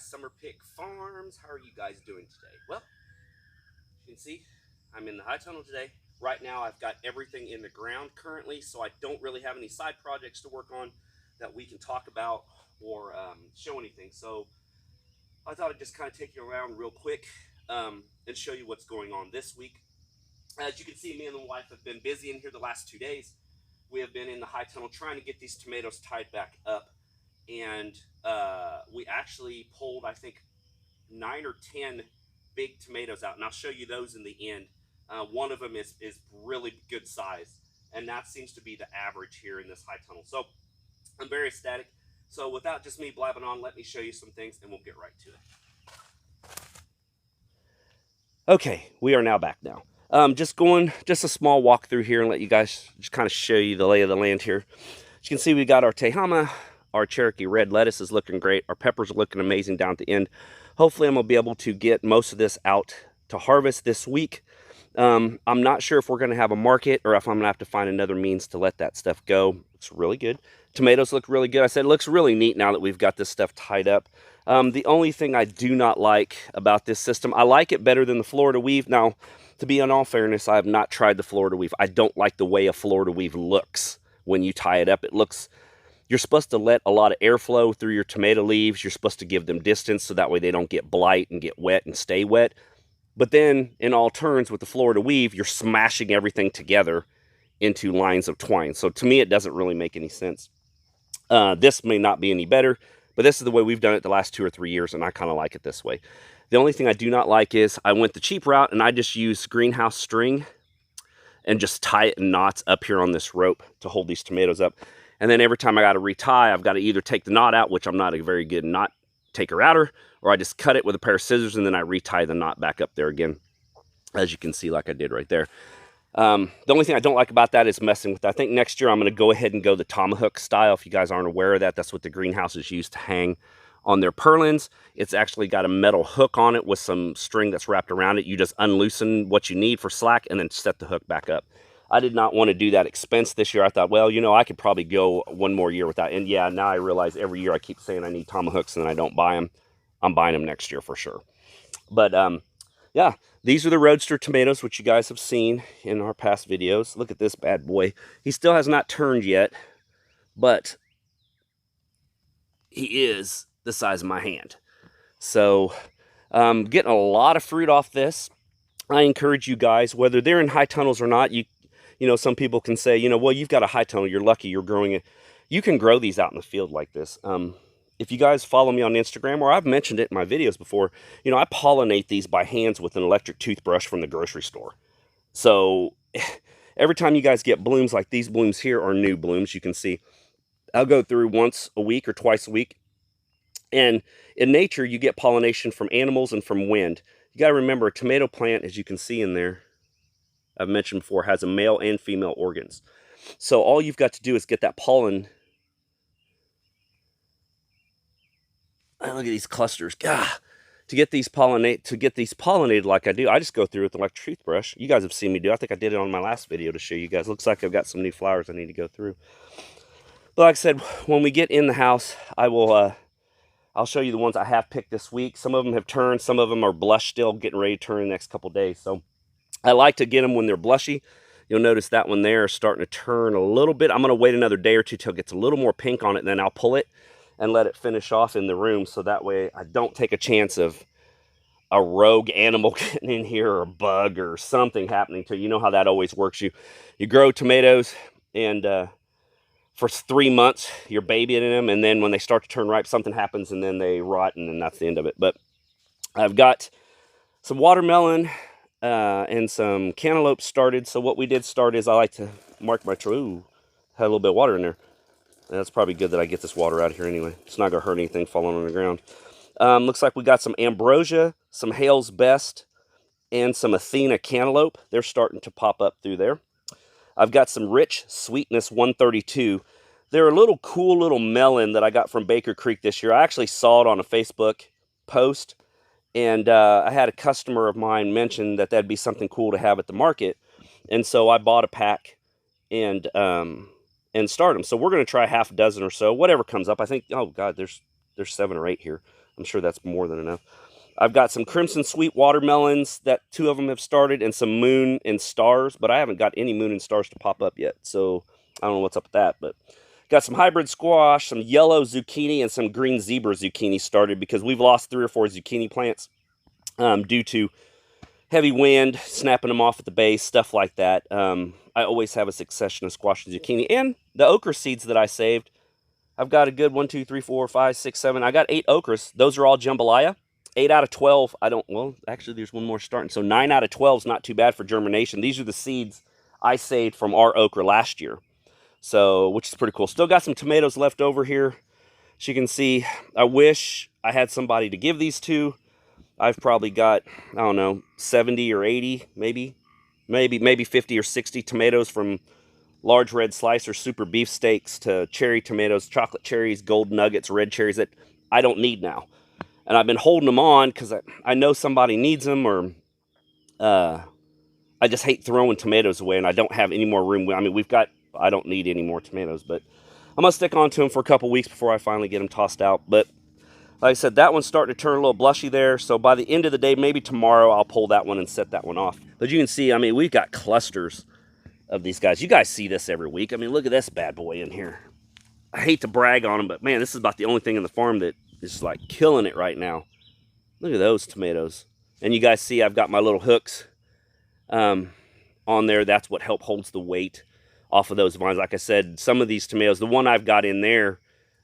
guys, Summer Pick Farms. How are you guys doing today? Well, as you can see, I'm in the high tunnel today. Right now, I've got everything in the ground currently, so I don't really have any side projects to work on that we can talk about or show anything. So I thought I'd just kind of take you around real quick and show you what's going on this week. As you can see, me and the wife have been busy in here the last 2 days. We have been in the high tunnel trying to get these tomatoes tied back up. And we actually pulled, I think, 9 or 10 big tomatoes out. And I'll show you those in the end. One of them is really good size. And that seems to be the average here in this high tunnel. So I'm very ecstatic. So without just me blabbing on, let me show you some things and we'll get right to it. Okay, we are now back now. Just a small walk through here and let you guys just kind of show you the lay of the land here. As you can see, we got our Tehama, our Cherokee red lettuce is looking great. Our peppers are looking amazing down at the end. Hopefully, I'm going to be able to get most of this out to harvest this week. I'm not sure if we're going to have a market or if I'm going to have to find another means to let that stuff go. It's really good. Tomatoes look really good. I said it looks really neat now that we've got this stuff tied up. The only thing I do not like about this system, I like it better than the Florida weave. Now, to be in all fairness, I have not tried the Florida weave. I don't like the way a Florida weave looks when you tie it up. It looks... You're supposed to let a lot of airflow through your tomato leaves. You're supposed to give them distance so that way they don't get blight and get wet and stay wet. But then in all turns with the Florida weave, you're smashing everything together into lines of twine. So to me, it doesn't really make any sense. This may not be any better, but this is the way we've done it the last 2 or 3 years, and I kind of like it this way. The only thing I do not like is I went the cheap route and I just used greenhouse string and just tie it in knots up here on this rope to hold these tomatoes up. And then every time I got to retie, I've got to either take the knot out, which I'm not a very good knot taker-outer, or I just cut it with a pair of scissors and then I retie the knot back up there again, as you can see like I did right there. The only thing I don't like about that is messing with that. I think next year I'm going to go ahead and go the tomahawk style. If you guys aren't aware of that, that's what the greenhouses use to hang on their purlins. It's actually got a metal hook on it with some string that's wrapped around it. You just unloosen what you need for slack and then set the hook back up. I did not want to do that expense this year. I thought, well, you know, I could probably go one more year without. And yeah, now I realize every year I keep saying I need tomahawks and then I don't buy them. I'm buying them next year for sure. But yeah, these are the Roadster tomatoes, which you guys have seen in our past videos. Look at this bad boy. He still has not turned yet, but he is the size of my hand. So getting a lot of fruit off this. I encourage you guys, whether they're in high tunnels or not, you know, some people can say, you know, well, you've got a high tunnel, you're lucky you're growing it. You can grow these out in the field like this. If you guys follow me on Instagram, or I've mentioned it in my videos before, you know, I pollinate these by hands with an electric toothbrush from the grocery store. So every time you guys get blooms like these blooms here are new blooms, you can see I'll go through once a week or twice a week. And in nature, you get pollination from animals and from wind. You got to remember a tomato plant, as you can see in there, I've mentioned before, has a male and female organs. So all you've got to do is get that pollen. Look at these clusters. Gah! To get these pollinated like I do, I just go through with the electric toothbrush. You guys have seen me do. I think I did it on my last video to show you guys. Looks like I've got some new flowers I need to go through. But like I said, when we get in the house, I'll show you the ones I have picked this week. Some of them have turned. Some of them are blush still, getting ready to turn in the next couple days. So I like to get them when they're blushy. You'll notice that one there is starting to turn a little bit. I'm going to wait another day or two till it gets a little more pink on it, and then I'll pull it and let it finish off in the room, so that way I don't take a chance of a rogue animal getting in here or a bug or something happening to you. You know how that always works. You grow tomatoes, and for 3 months you're babying them, and then when they start to turn ripe, something happens and then they rot, and then that's the end of it. But I've got some watermelon and some cantaloupe started. So what we did start is I like to mark my tree. Ooh, had a little bit of water in there. That's probably good that I get this water out of here anyway. It's not going to hurt anything falling on the ground. Looks like we got some ambrosia, some Hale's Best, and some Athena cantaloupe. They're starting to pop up through there. I've got some Rich Sweetness 132. They're a little cool little melon that I got from Baker Creek this year. I actually saw it on a Facebook post, and I had a customer of mine mention that that'd be something cool to have at the market. And so I bought a pack and start them. So we're going to try half a dozen or so, whatever comes up. I think, oh God, there's 7 or 8 here. I'm sure that's more than enough. I've got some Crimson Sweet watermelons that 2 of them have started, and some Moon and Stars, but I haven't got any Moon and Stars to pop up yet, so I don't know what's up with that. But got some hybrid squash, some yellow zucchini, and some green zebra zucchini started because we've lost 3 or 4 zucchini plants due to heavy wind, snapping them off at the base, stuff like that. I always have a succession of squash and zucchini. And the okra seeds that I saved, I've got a good 1, 2, 3, 4, 5, 6, 7. I got 8 okras. Those are all jambalaya. 8 out of 12, well, actually there's one more starting. So 9 out of 12 is not too bad for germination. These are the seeds I saved from our okra last year. So, which is pretty cool. Still got some tomatoes left over here. As you can see, I wish I had somebody to give these to. I've probably got, I don't know, 70 or 80, maybe 50 or 60 tomatoes, from large red slicer super beefsteaks to cherry tomatoes, chocolate cherries, gold nuggets, red cherries that I don't need now. And I've been holding them on because I know somebody needs them, or I just hate throwing tomatoes away, and I don't have any more room. I mean, I don't need any more tomatoes, but I'm going to stick on to them for a couple weeks before I finally get them tossed out. But like I said, that one's starting to turn a little blushy there. So by the end of the day, maybe tomorrow, I'll pull that one and set that one off. But you can see, I mean, we've got clusters of these guys. You guys see this every week. I mean, look at this bad boy in here. I hate to brag on them, but man, this is about the only thing in the farm that is like killing it right now. Look at those tomatoes. And you guys see I've got my little hooks on there. That's what holds the weight off of those vines. Like I said, some of these tomatoes, the one I've got in there,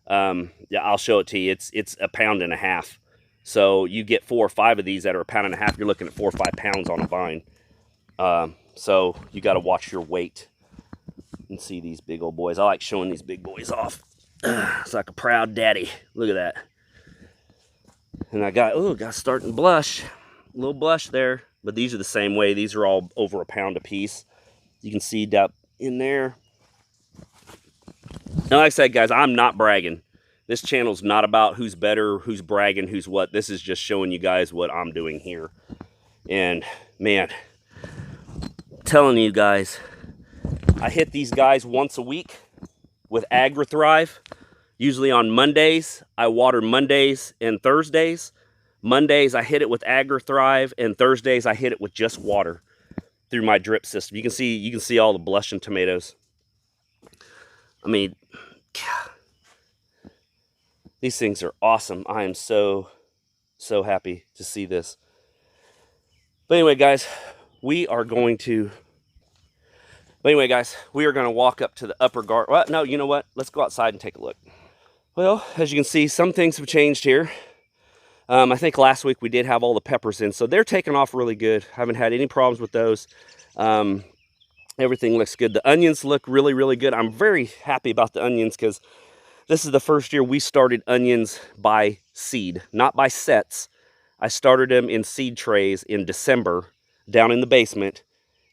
yeah, I'll show it to you. It's 1.5 pounds. So you get 4 or 5 of these that are 1.5 pounds. You're looking at 4 or 5 pounds on a vine. So you got to watch your weight and see these big old boys. I like showing these big boys off. It's like a proud daddy. Look at that. And I got starting to blush. A little blush there. But these are the same way. These are all over 1 pound a piece. You can see up in there. And like I said, guys, I'm not bragging. This channel's not about who's better, who's bragging, who's what. This is just showing you guys what I'm doing here. And man, telling you guys, I hit these guys once a week with AgriThrive. Usually on Mondays. I water Mondays and Thursdays. Mondays I hit it with AgriThrive, and Thursdays I hit it with just water through my drip system. You can see all the blushing tomatoes. I mean, these things are awesome. I am so happy to see this. But anyway, guys, we are going to walk up to the upper garden. Well, no, you know what? Let's go outside and take a look. Well, as you can see, some things have changed here. I think last week we did have all the peppers in, so they're taking off really good. Haven't had any problems with those. Everything looks good. The onions look really, really good. I'm very happy about the onions because this is the first year we started onions by seed, not by sets. I started them in seed trays in December down in the basement,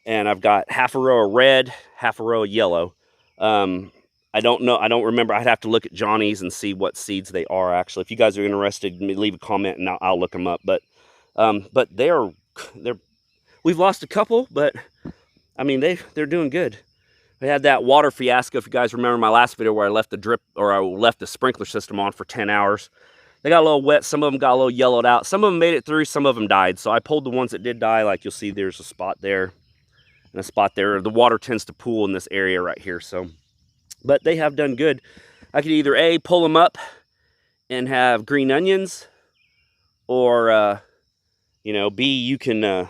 and I've got half a row of red, half a row of yellow. I don't know. I don't remember. I'd have to look at Johnny's and see what seeds they are, actually. If you guys are interested, leave a comment and I'll look them up. But they're we've lost a couple, but I mean, they're doing good. We had that water fiasco, if you guys remember my last video, where I left the sprinkler system on for 10 hours. They got a little wet. Some of them got a little yellowed out. Some of them made it through. Some of them died. So I pulled the ones that did die. Like you'll see, there's a spot there and a spot there. The water tends to pool in this area right here. So, but they have done good. I could either A, pull them up and have green onions, or B, you can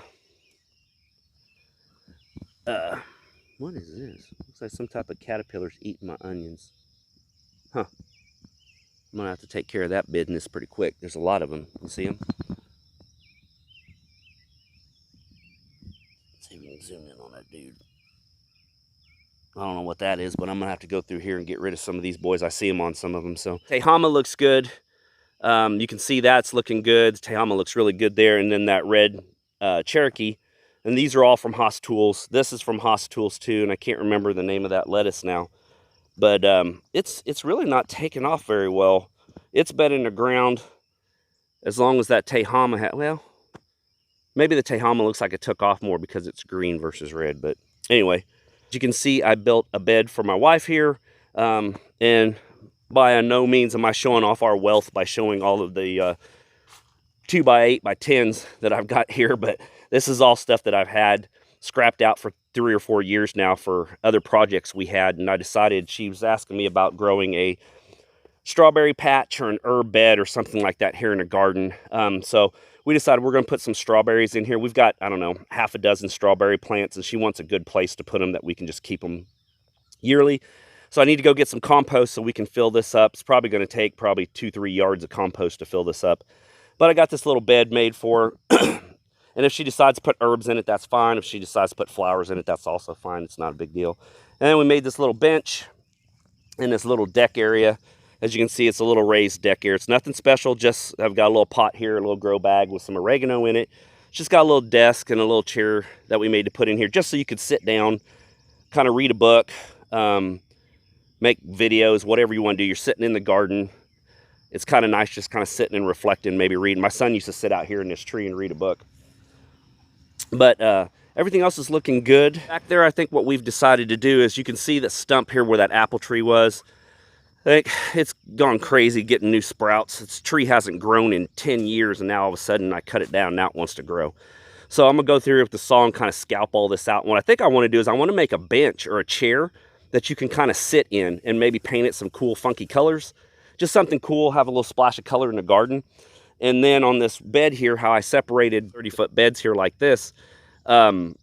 what is this? Looks like some type of caterpillar's eating my onions. Huh. I'm gonna have to take care of that business pretty quick. There's a lot of them. You see them? Let's see if we can zoom in on that dude. I don't know what that is, but I'm gonna have to go through here and get rid of some of these boys. I see them on some of them. So Tehama looks good. You can see that's looking good. Tehama looks really good there. And then that red Cherokee. And these are all from Haas Tools. This is from Haas Tools too, and I can't remember the name of that lettuce now. But it's really not taking off very well. It's been in the ground as long as that Tehama had. Well, maybe the Tehama looks like it took off more because it's green versus red. But anyway, as you can see, I built a bed for my wife here. And by no means am I showing off our wealth by showing all of the 2x8 by 10s that I've got here, but this is all stuff that I've had scrapped out for 3 or 4 years now for other projects we had. And I decided, she was asking me about growing a strawberry patch or an herb bed or something like that here in a garden. So we decided we're going to put some strawberries in here. We've got, I don't know, half a dozen strawberry plants, and she wants a good place to put them that we can just keep them yearly. So I need to go get some compost so we can fill this up. It's probably going to take 2-3 yards of compost to fill this up. But I got this little bed made for her. And if she decides to put herbs in it, that's fine. If she decides to put flowers in it, that's also fine. It's not a big deal. And then we made this little bench in this little deck area. As you can see, it's a little raised deck area. It's nothing special, just I've got a little pot here, a little grow bag with some oregano in it. It's just got a little desk and a little chair that we made to put in here just so you could sit down, kind of read a book, make videos, whatever you want to do. You're sitting in the garden. It's kind of nice just kind of sitting and reflecting, maybe reading. My son used to sit out here in this tree and read a book. But everything else is looking good. Back there, I think what we've decided to do is, you can see the stump here where that apple tree was. I think it's gone crazy getting new sprouts. This tree hasn't grown in 10 years, and now all of a sudden I cut it down, now it wants to grow. So I'm going to go through with the saw and kind of scalp all this out. And what I think I want to do is I want to make a bench or a chair that you can kind of sit in and maybe paint it some cool, funky colors. Just something cool, have a little splash of color in the garden. And then on this bed here, how I separated 30-foot beds here like this, I'm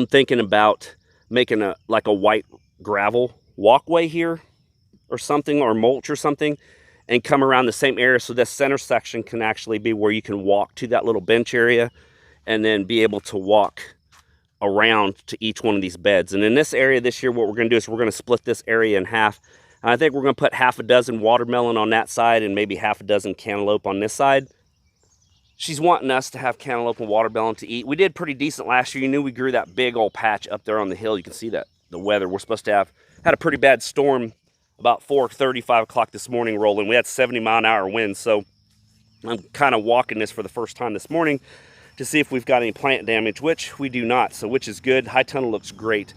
thinking about making like a white gravel walkway here or something, or mulch or something, and come around the same area so this center section can actually be where you can walk to that little bench area and then be able to walk around to each one of these beds. And in this area this year, what we're going to do is we're going to split this area in half. And I think we're going to put half a dozen watermelon on that side and maybe half a dozen cantaloupe on this side. She's wanting us to have cantaloupe and watermelon to eat. We did pretty decent last year. You knew we grew that big old patch up there on the hill. You can see that the weather we're supposed to have had a pretty bad storm about 4:30, 5 o'clock this morning rolling. We had 70-mile-an-hour winds, so I'm kind of walking this for the first time this morning to see if we've got any plant damage, which we do not, so which is good. High tunnel looks great.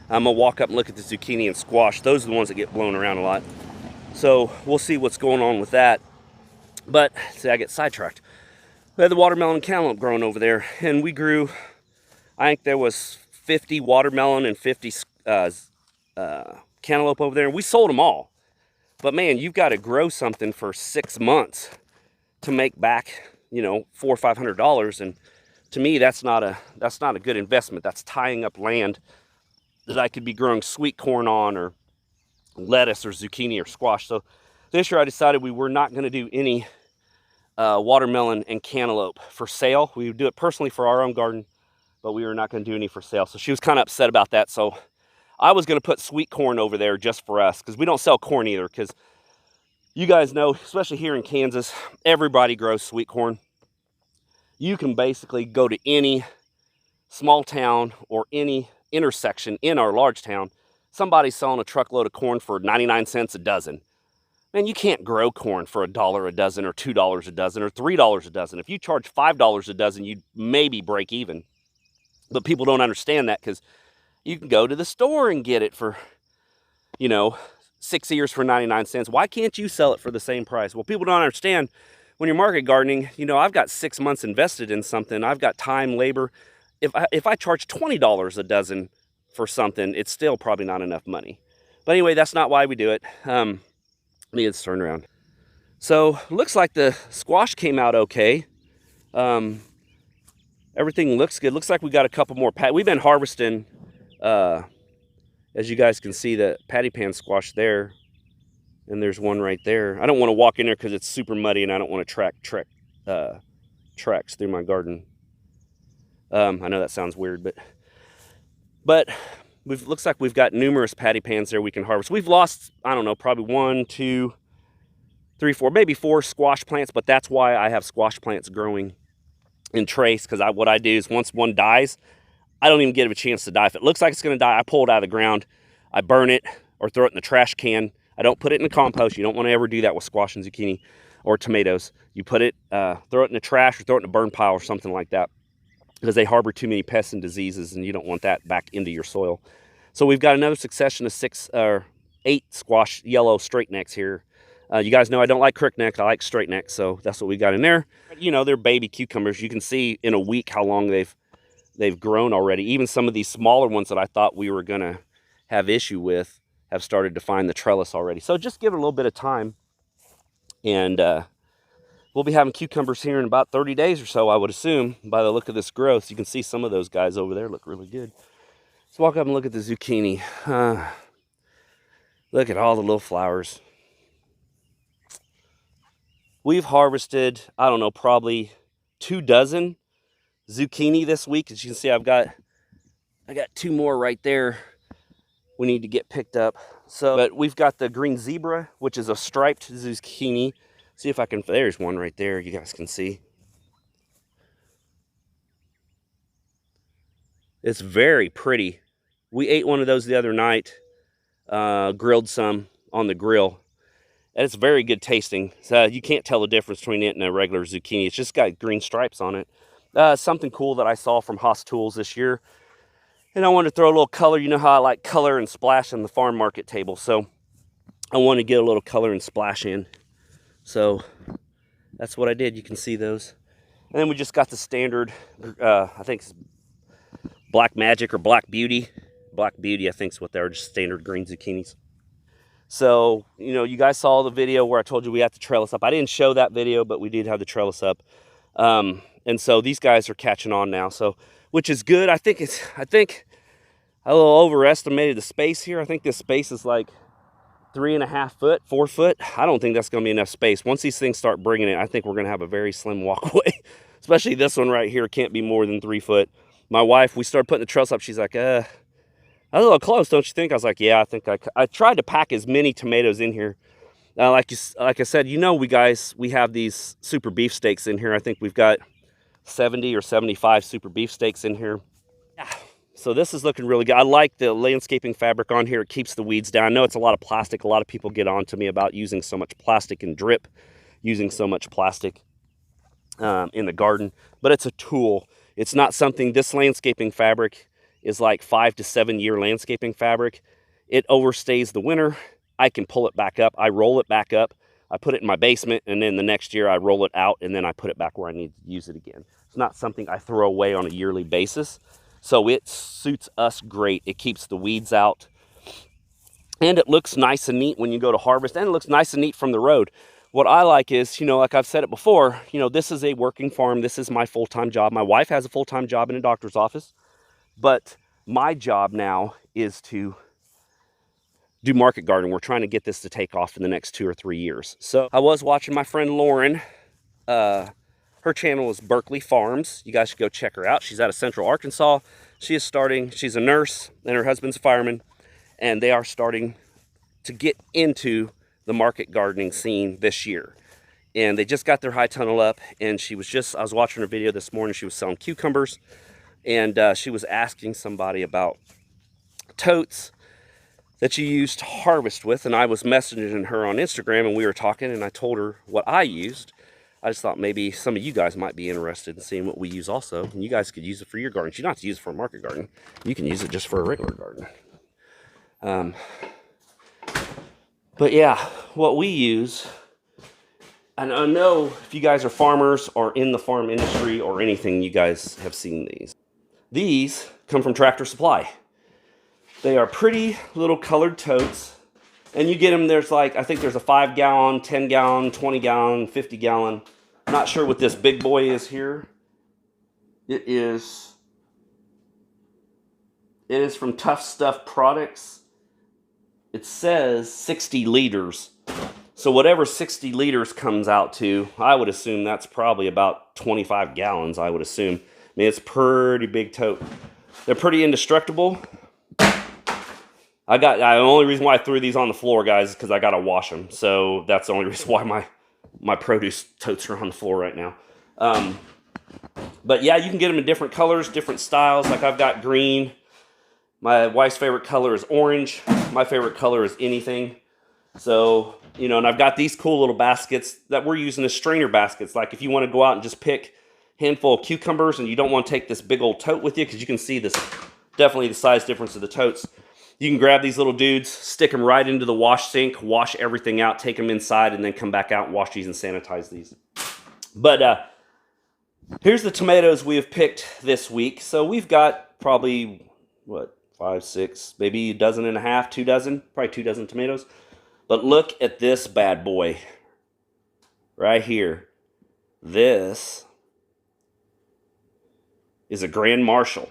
I'm going to walk up and look at the zucchini and squash. Those are the ones that get blown around a lot. So we'll see what's going on with that. But, see, I get sidetracked. We had the watermelon and cantaloupe growing over there, and we grew, I think there was 50 watermelon and 50 cantaloupe over there, and we sold them all. But man, you've got to grow something for 6 months to make back, you know, $400 or $500, and to me that's not a good investment. That's tying up land that I could be growing sweet corn on, or lettuce or zucchini or squash. So this year I decided we were not going to do any watermelon and cantaloupe for sale. We would do it personally for our own garden, but we were not going to do any for sale. So she was kind of upset about that. So I was going to put sweet corn over there just for us, because we don't sell corn either, because you guys know, especially here in Kansas, everybody grows sweet corn. You can basically go to any small town or any intersection in our large town, somebody's selling a truckload of corn for 99 cents a dozen. Man, you can't grow corn for $1 a dozen or $2 a dozen or $3 a dozen. If you charge $5 a dozen, you'd maybe break even. But people don't understand that, because you can go to the store and get it for, you know, 6 ears for 99 cents. Why can't you sell it for the same price? Well, people don't understand. When you're market gardening, you know, I've got 6 months invested in something. I've got time, labor. If I charge $20 a dozen for something, it's still probably not enough money. But anyway, that's not why we do it. Let me get this turned around. So looks like the squash came out okay. Everything looks good. Looks like we got a couple more. We've been harvesting, as you guys can see, the patty pan squash there. And there's one right there. I don't want to walk in there because it's super muddy, and I don't want to track tracks through my garden. I know that sounds weird, but looks like we've got numerous patty pans there we can harvest. We've lost, I don't know, probably 1, 2, 3, 4, maybe 4 squash plants, but that's why I have squash plants growing in trace, because what I do is once one dies, I don't even give it a chance to die. If it looks like it's going to die, I pull it out of the ground, I burn it, or throw it in the trash can. I don't put it in the compost. You don't want to ever do that with squash and zucchini or tomatoes. You put it, throw it in the trash, or throw it in a burn pile or something like that, because they harbor too many pests and diseases, and you don't want that back into your soil. So we've got another succession of 6 or 8 squash yellow straight necks here. You guys know I don't like crook neck. I like straight neck, so that's what we got in there. You know, they're baby cucumbers. You can see in a week how long they've grown already. Even some of these smaller ones that I thought we were gonna have issue with have started to find the trellis already. So just give it a little bit of time, and we'll be having cucumbers here in about 30 days or so, I would assume, by the look of this growth. You can see some of those guys over there look really good. Let's walk up and look at the zucchini. Look at all the little flowers. We've harvested, I don't know, probably 2 dozen zucchini this week. As you can see, I got 2 more right there we need to get picked up. So, but we've got the green zebra, which is a striped zucchini. See if I can, there's one right there, you guys can see. It's very pretty. We ate one of those the other night, grilled some on the grill. And it's very good tasting. So you can't tell the difference between it and a regular zucchini. It's just got green stripes on it. Something cool that I saw from Haas Tools this year. And I wanted to throw a little color. You know how I like color and splash on the farm market table. So I want to get a little color and splash in. So that's what I did. You can see those. And then we just got the standard, I think it's Black Magic or Black Beauty. Black Beauty, I think is what they are, just standard green zucchinis. So, you know, you guys saw the video where I told you we had the trellis up. I didn't show that video, but we did have the trellis up. And so these guys are catching on now, so which is good. I think I a little overestimated the space here. I think this space is like 3.5 foot, 4 foot. I don't think that's going to be enough space. Once these things start bringing it, I think we're going to have a very slim walkway. Especially this one right here can't be more than 3 foot. My wife, we started putting the trellis up. She's like, that's a little close, don't you think? I was like, yeah, I think I tried to pack as many tomatoes in here. Like I said, you know, we have these super beefsteaks in here. I think we've got 70 or 75 super beefsteaks in here. Yeah. So this is looking really good. I like the landscaping fabric on here. It keeps the weeds down. I know it's a lot of plastic. A lot of people get on to me about using so much plastic and drip, using so much plastic in the garden. But it's a tool. It's not something, this landscaping fabric is like 5 to 7 year landscaping fabric. It overstays the winter. I can pull it back up. I roll it back up. I put it in my basement, and then the next year I roll it out, and then I put it back where I need to use it again. It's not something I throw away on a yearly basis. So it suits us great. It keeps the weeds out. And it looks nice and neat when you go to harvest, and it looks nice and neat from the road. What I like is, you know, like I've said it before, you know, this is a working farm. This is my full-time job. My wife has a full-time job in a doctor's office. But my job now is to do market gardening. We're trying to get this to take off in the next 2 or 3 years. So I was watching my friend Lauren. Her channel is Berkeley Farms. You guys should go check her out. She's out of Central Arkansas. She's a nurse, and her husband's a fireman. And they are starting to get into the market gardening scene this year. And they just got their high tunnel up. And I was watching her video this morning. She was selling cucumbers. And she was asking somebody about totes that you use to harvest with. And I was messaging her on Instagram, and we were talking, and I told her what I used. I just thought maybe some of you guys might be interested in seeing what we use also. And you guys could use it for your gardens. You don't have to use it for a market garden. You can use it just for a regular garden. But yeah, what we use, and I know if you guys are farmers or in the farm industry or anything, you guys have seen these. These come from Tractor Supply. They are pretty little colored totes. And you get them, I think there's a 5-gallon, 10-gallon, 20-gallon, 50-gallon. I'm not sure what this big boy is here. It is from Tough Stuff Products. It says 60 liters. So whatever 60 liters comes out to, I would assume that's probably about 25 gallons, I would assume. I mean, it's pretty big tote. They're pretty indestructible. The only reason why I threw these on the floor, guys, is because I got to wash them. So that's the only reason why my produce totes are on the floor right now. But yeah, you can get them in different colors, different styles. Like I've got green. My wife's favorite color is orange. My favorite color is anything. So, you know, and I've got these cool little baskets that we're using as strainer baskets. Like if you want to go out and just pick a handful of cucumbers and you don't want to take this big old tote with you, because you can see this, definitely the size difference of the totes. You can grab these little dudes, stick them right into the wash sink, wash everything out, take them inside, and then come back out and wash these and sanitize these. But here's the tomatoes we have picked this week. So we've got probably, what, 5, 6, maybe a dozen and a half, 2 dozen, probably 2 dozen tomatoes. But look at this bad boy right here. This is a Grand Marshal.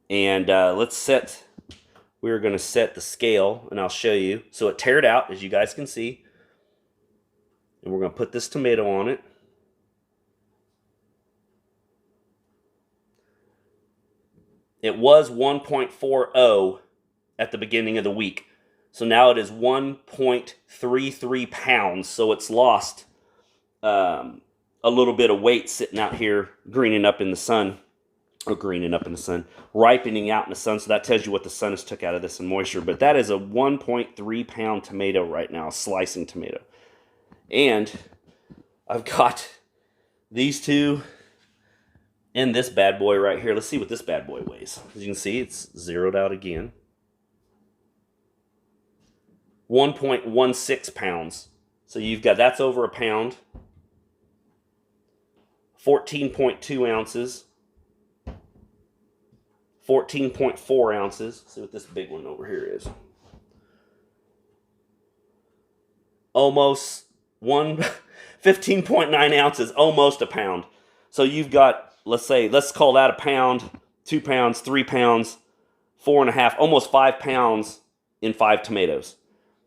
And we're going to set the scale, and I'll show you. So it teared out, as you guys can see. And we're going to put this tomato on it. It was 1.40 at the beginning of the week. So now it is 1.33 pounds. So it's lost a little bit of weight sitting out here, greening up in the sun. Ripening out in the sun. So that tells you what the sun has took out of this and moisture. But that is a 1.3 pound tomato right now, a slicing tomato. And I've got these two and this bad boy right here. Let's see what this bad boy weighs. As you can see, it's zeroed out again. 1.16 pounds. So you've got, that's over a pound. 14.2 ounces. 14.4 ounces. Let's see what this big one over here is. Almost 15.9 ounces, almost a pound. So you've got, let's call that a pound, 2 pounds, 3 pounds, 4.5, almost 5 pounds in 5 tomatoes.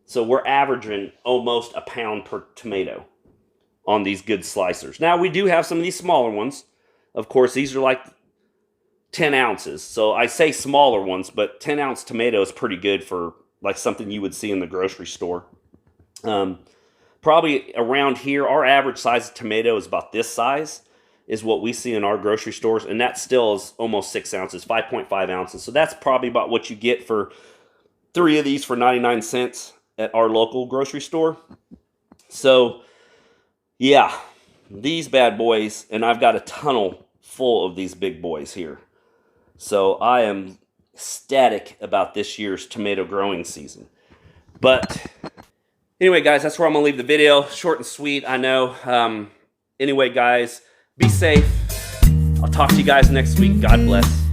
So we're averaging almost a pound per tomato on these good slicers. Now we do have some of these smaller ones. Of course, these are like 10 ounces. So I say smaller ones, but 10 ounce tomato is pretty good for like something you would see in the grocery store. Probably around here, our average size of tomato is about this size, is what we see in our grocery stores. And that still is almost 6 ounces, 5.5 ounces. So that's probably about what you get for 3 of these for 99 cents at our local grocery store. So yeah, these bad boys, and I've got a tunnel full of these big boys here. So I am ecstatic about this year's tomato growing season. But anyway, guys, that's where I'm going to leave the video. Short and sweet, I know. Anyway, guys, be safe. I'll talk to you guys next week. God bless.